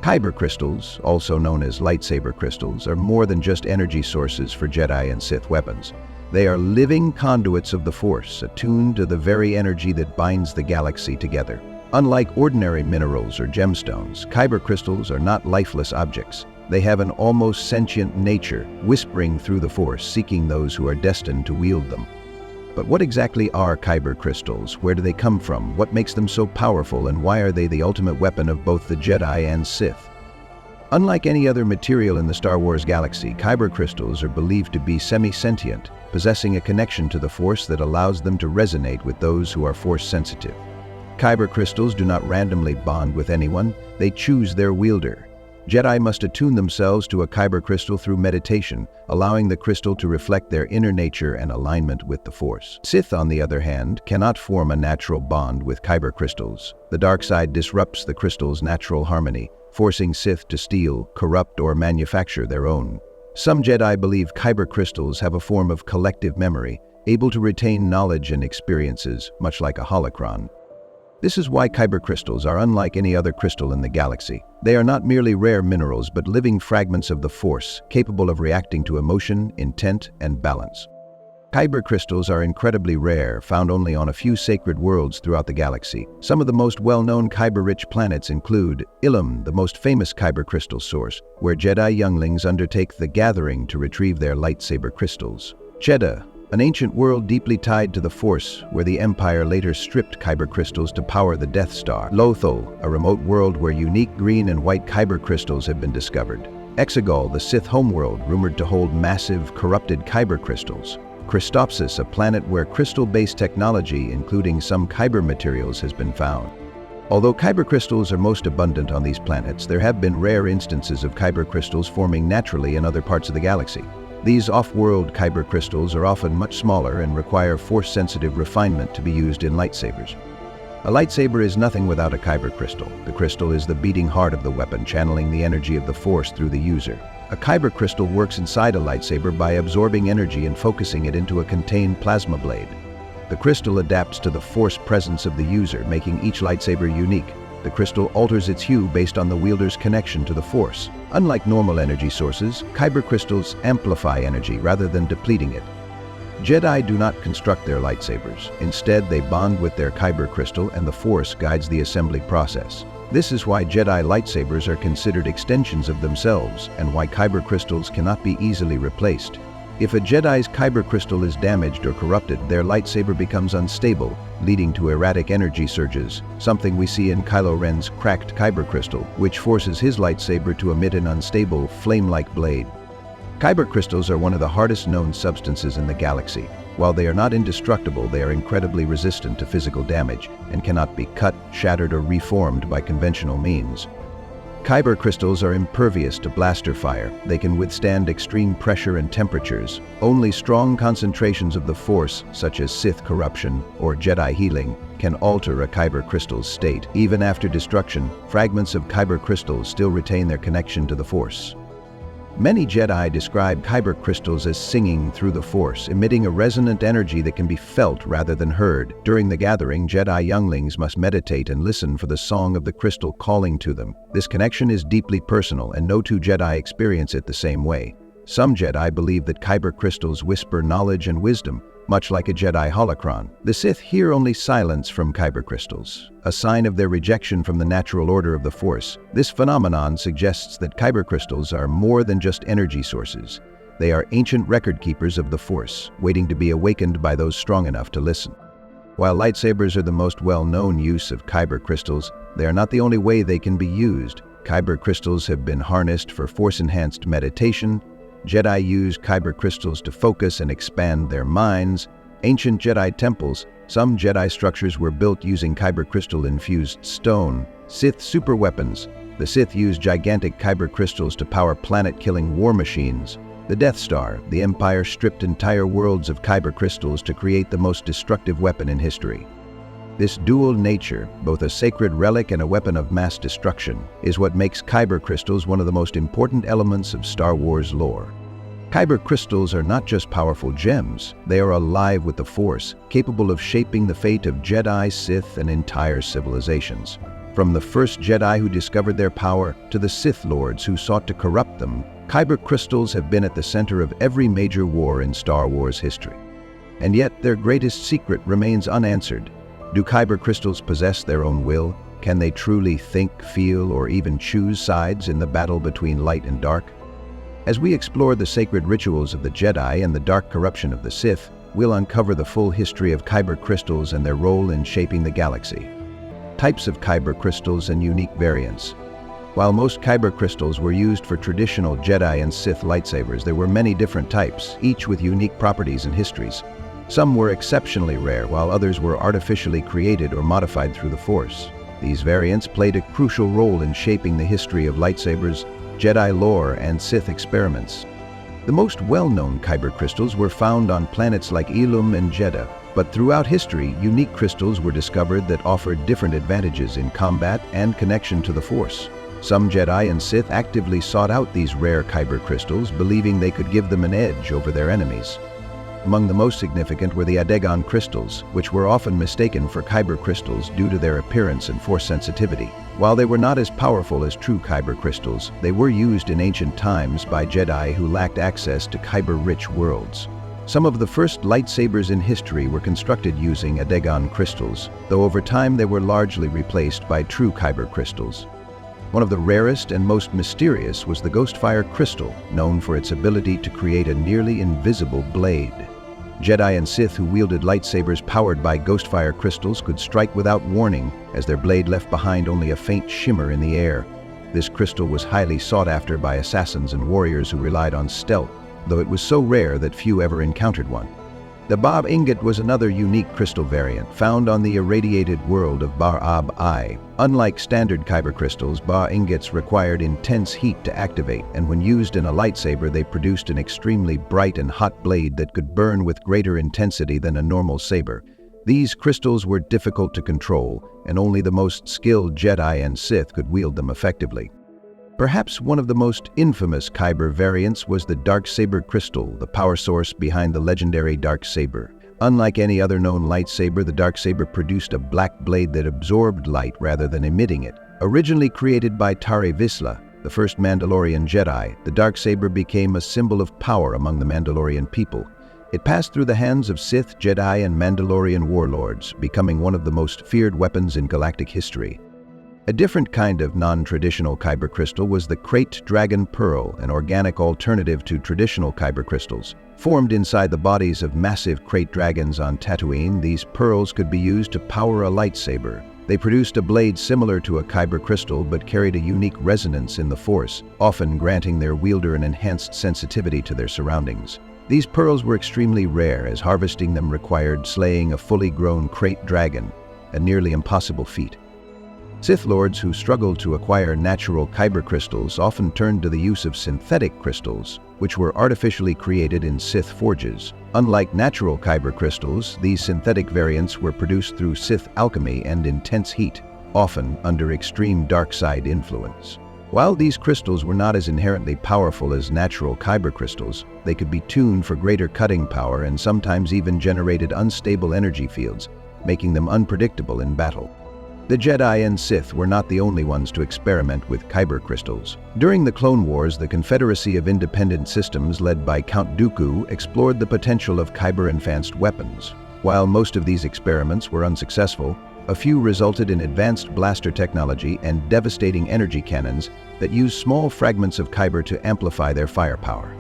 Kyber crystals, also known as lightsaber crystals, are more than just energy sources for Jedi and Sith weapons. They are living conduits of the Force, attuned to the very energy that binds the galaxy together. Unlike ordinary minerals or gemstones, kyber crystals are not lifeless objects. They have an almost sentient nature, whispering through the Force, seeking those who are destined to wield them. But what exactly are kyber crystals? Where do they come from? What makes them so powerful, and why are they the ultimate weapon of both the Jedi and Sith? Unlike any other material in the Star Wars galaxy, kyber crystals are believed to be semi-sentient, possessing a connection to the Force that allows them to resonate with those who are Force-sensitive. Kyber crystals do not randomly bond with anyone, they choose their wielder. Jedi must attune themselves to a kyber crystal through meditation, allowing the crystal to reflect their inner nature and alignment with the Force. Sith, on the other hand, cannot form a natural bond with kyber crystals. The dark side disrupts the crystal's natural harmony, forcing Sith to steal, corrupt, or manufacture their own. Some Jedi believe kyber crystals have a form of collective memory, able to retain knowledge and experiences, much like a holocron. This is why kyber crystals are unlike any other crystal in the galaxy. They are not merely rare minerals, but living fragments of the Force, capable of reacting to emotion, intent, and balance. Kyber crystals are incredibly rare, found only on a few sacred worlds throughout the galaxy. Some of the most well-known kyber-rich planets include Ilum, the most famous kyber crystal source, where Jedi younglings undertake the Gathering to retrieve their lightsaber crystals. Jedha, an ancient world deeply tied to the Force, where the Empire later stripped kyber crystals to power the Death Star. Lothal, a remote world where unique green and white kyber crystals have been discovered. Exegol, the Sith homeworld, rumored to hold massive, corrupted kyber crystals. Christopsis, a planet where crystal-based technology, including some kyber materials, has been found. Although kyber crystals are most abundant on these planets, there have been rare instances of kyber crystals forming naturally in other parts of the galaxy. These off-world kyber crystals are often much smaller and require Force-sensitive refinement to be used in lightsabers. A lightsaber is nothing without a kyber crystal. The crystal is the beating heart of the weapon, channeling the energy of the Force through the user. A kyber crystal works inside a lightsaber by absorbing energy and focusing it into a contained plasma blade. The crystal adapts to the Force presence of the user, making each lightsaber unique. The crystal alters its hue based on the wielder's connection to the Force. Unlike normal energy sources, kyber crystals amplify energy rather than depleting it. Jedi do not construct their lightsabers. Instead, they bond with their kyber crystal, and the Force guides the assembly process. This is why Jedi lightsabers are considered extensions of themselves, and why kyber crystals cannot be easily replaced. If a Jedi's kyber crystal is damaged or corrupted, their lightsaber becomes unstable, leading to erratic energy surges, something we see in Kylo Ren's cracked kyber crystal, which forces his lightsaber to emit an unstable, flame-like blade. Kyber crystals are one of the hardest known substances in the galaxy. While they are not indestructible, they are incredibly resistant to physical damage and cannot be cut, shattered, or reformed by conventional means. Kyber crystals are impervious to blaster fire. They can withstand extreme pressure and temperatures. Only strong concentrations of the Force, such as Sith corruption or Jedi healing, can alter a kyber crystal's state. Even after destruction, fragments of kyber crystals still retain their connection to the Force. Many Jedi describe kyber crystals as singing through the Force, emitting a resonant energy that can be felt rather than heard. During the Gathering, Jedi younglings must meditate and listen for the song of the crystal calling to them. This connection is deeply personal, and no two Jedi experience it the same way. Some Jedi believe that kyber crystals whisper knowledge and wisdom, much like a Jedi holocron. The Sith hear only silence from kyber crystals, a sign of their rejection from the natural order of the Force. This phenomenon suggests that kyber crystals are more than just energy sources. They are ancient record keepers of the Force, waiting to be awakened by those strong enough to listen. While lightsabers are the most well-known use of kyber crystals, they are not the only way they can be used. Kyber crystals have been harnessed for Force-enhanced meditation. Jedi use kyber crystals to focus and expand their minds. Ancient Jedi temples, some Jedi structures were built using kyber crystal-infused stone. Sith superweapons. The Sith used gigantic kyber crystals to power planet-killing war machines. The Death Star, the Empire stripped entire worlds of kyber crystals to create the most destructive weapon in history. This dual nature, both a sacred relic and a weapon of mass destruction, is what makes kyber crystals one of the most important elements of Star Wars lore. Kyber crystals are not just powerful gems, they are alive with the Force, capable of shaping the fate of Jedi, Sith, and entire civilizations. From the first Jedi who discovered their power to the Sith Lords who sought to corrupt them, kyber crystals have been at the center of every major war in Star Wars history. And yet their greatest secret remains unanswered. Do kyber crystals possess their own will? Can they truly think, feel, or even choose sides in the battle between light and dark? As we explore the sacred rituals of the Jedi and the dark corruption of the Sith, we'll uncover the full history of kyber crystals and their role in shaping the galaxy. Types of kyber crystals and unique variants. While most kyber crystals were used for traditional Jedi and Sith lightsabers, there were many different types, each with unique properties and histories. Some were exceptionally rare, while others were artificially created or modified through the Force. These variants played a crucial role in shaping the history of lightsabers, Jedi lore, and Sith experiments. The most well-known kyber crystals were found on planets like Ilum and Jedha, but throughout history, unique crystals were discovered that offered different advantages in combat and connection to the Force. Some Jedi and Sith actively sought out these rare kyber crystals, believing they could give them an edge over their enemies. Among the most significant were the Adegon crystals, which were often mistaken for kyber crystals due to their appearance and Force sensitivity. While they were not as powerful as true kyber crystals, they were used in ancient times by Jedi who lacked access to kyber-rich worlds. Some of the first lightsabers in history were constructed using Adegon crystals, though over time they were largely replaced by true kyber crystals. One of the rarest and most mysterious was the Ghostfire crystal, known for its ability to create a nearly invisible blade. Jedi and Sith who wielded lightsabers powered by Ghostfire crystals could strike without warning, as their blade left behind only a faint shimmer in the air. This crystal was highly sought after by assassins and warriors who relied on stealth, though it was so rare that few ever encountered one. The Ba ingot was another unique crystal variant found on the irradiated world of Bar-Ab-Ai. Unlike standard kyber crystals, Ba ingots required intense heat to activate, and when used in a lightsaber they produced an extremely bright and hot blade that could burn with greater intensity than a normal saber. These crystals were difficult to control, and only the most skilled Jedi and Sith could wield them effectively. Perhaps one of the most infamous kyber variants was the Darksaber crystal, the power source behind the legendary Darksaber. Unlike any other known lightsaber, the Darksaber produced a black blade that absorbed light rather than emitting it. Originally created by Tari Vizsla, the first Mandalorian Jedi, the Darksaber became a symbol of power among the Mandalorian people. It passed through the hands of Sith, Jedi, and Mandalorian warlords, becoming one of the most feared weapons in galactic history. A different kind of non-traditional kyber crystal was the Krayt Dragon Pearl, an organic alternative to traditional kyber crystals. Formed inside the bodies of massive Krayt dragons on Tatooine, these pearls could be used to power a lightsaber. They produced a blade similar to a kyber crystal but carried a unique resonance in the Force, often granting their wielder an enhanced sensitivity to their surroundings. These pearls were extremely rare, as harvesting them required slaying a fully grown Krayt dragon, a nearly impossible feat. Sith Lords who struggled to acquire natural kyber crystals often turned to the use of synthetic crystals, which were artificially created in Sith forges. Unlike natural kyber crystals, these synthetic variants were produced through Sith alchemy and intense heat, often under extreme dark side influence. While these crystals were not as inherently powerful as natural kyber crystals, they could be tuned for greater cutting power and sometimes even generated unstable energy fields, making them unpredictable in battle. The Jedi and Sith were not the only ones to experiment with kyber crystals. During the Clone Wars, the Confederacy of Independent Systems led by Count Dooku explored the potential of kyber-enhanced weapons. While most of these experiments were unsuccessful, a few resulted in advanced blaster technology and devastating energy cannons that used small fragments of kyber to amplify their firepower.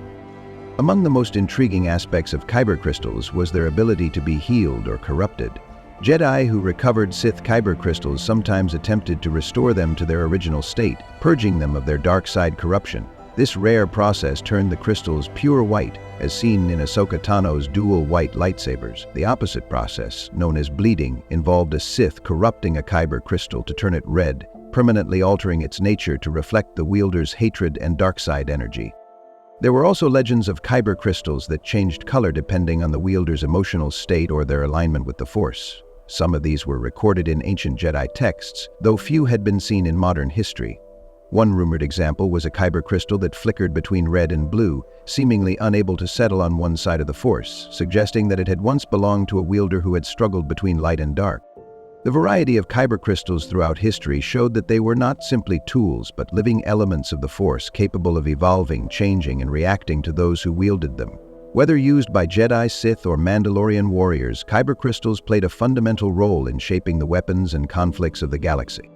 Among the most intriguing aspects of kyber crystals was their ability to be healed or corrupted. Jedi who recovered Sith kyber crystals sometimes attempted to restore them to their original state, purging them of their dark side corruption. This rare process turned the crystals pure white, as seen in Ahsoka Tano's dual white lightsabers. The opposite process, known as bleeding, involved a Sith corrupting a kyber crystal to turn it red, permanently altering its nature to reflect the wielder's hatred and dark side energy. There were also legends of kyber crystals that changed color depending on the wielder's emotional state or their alignment with the Force. Some of these were recorded in ancient Jedi texts, though few had been seen in modern history. One rumored example was a kyber crystal that flickered between red and blue, seemingly unable to settle on one side of the Force, suggesting that it had once belonged to a wielder who had struggled between light and dark. The variety of kyber crystals throughout history showed that they were not simply tools, but living elements of the Force capable of evolving, changing, and reacting to those who wielded them. Whether used by Jedi, Sith, or Mandalorian warriors, kyber crystals played a fundamental role in shaping the weapons and conflicts of the galaxy.